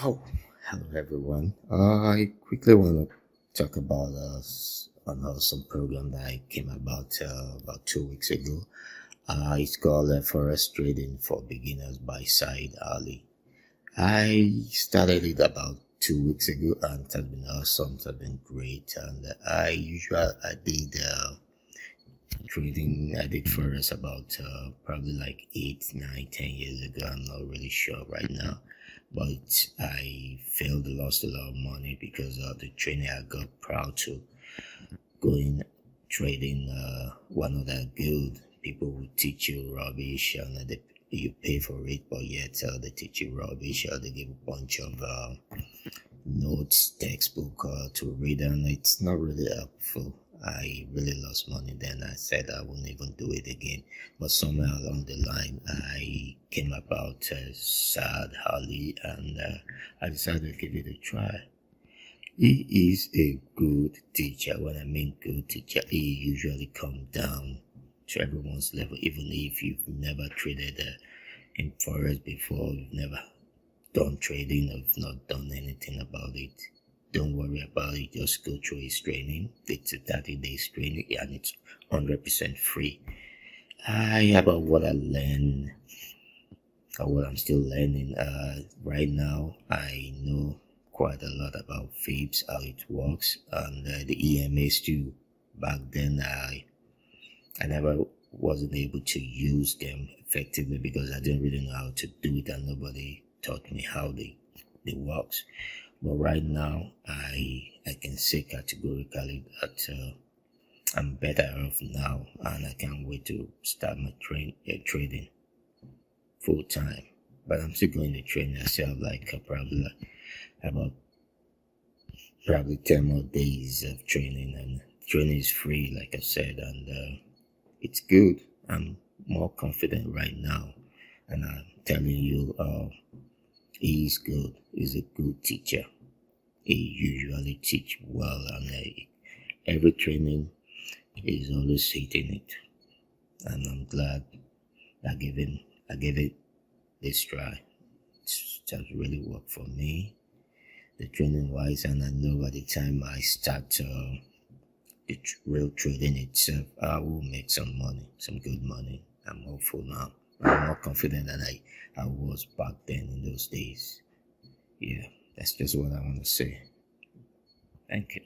Oh, hello everyone. I quickly want to talk about an awesome program that I came about 2 weeks ago. It's called Forex Trading for Beginners by Said Ali. I started it about 2 weeks ago, and it has been awesome. It has been great, and I did trading. I did Forex about probably like 8, 9, 10 years ago. I'm not really sure right now, but I failed, lost a lot of money because of the training. I got proud to going trading one of the good people who teach you rubbish, and you pay for it, but yet they teach you rubbish. They give a bunch of notes, textbook to read, and it's not really helpful. I really lost money then. I said I wouldn't even do it again. But somewhere along the line, I came about Saad Ali, and I decided to give it a try. He is a good teacher. When I mean good teacher, he usually comes down to everyone's level, even if you've never traded in Forex before, you've never done trading, I've not done anything about it. Don't worry about it, just go through his training. It's a 30 days training and it's 100% free. About what I learned or what I'm still learning right now, I know quite a lot about FIBs, how it works, and the EMAs too. Back then I never wasn't able to use them effectively because I didn't really know how to do it, and nobody taught me how they works. But right now I can say categorically that I'm better off now, and I can't wait to start my trading full time. But I'm still going to train myself about probably 10 more days of training, and training is free like I said, and it's good. I'm more confident right now, and I'm telling you he's good. He's a good teacher. He usually teach well, and every training is always hitting it. And I'm glad I gave it this try. It has really worked for me, the training wise, and I know by the time I start the real trading itself, I will make some money, some good money. I'm hopeful now. I'm more confident than I was back then in those days. Yeah, that's just what I want to say. Thank you.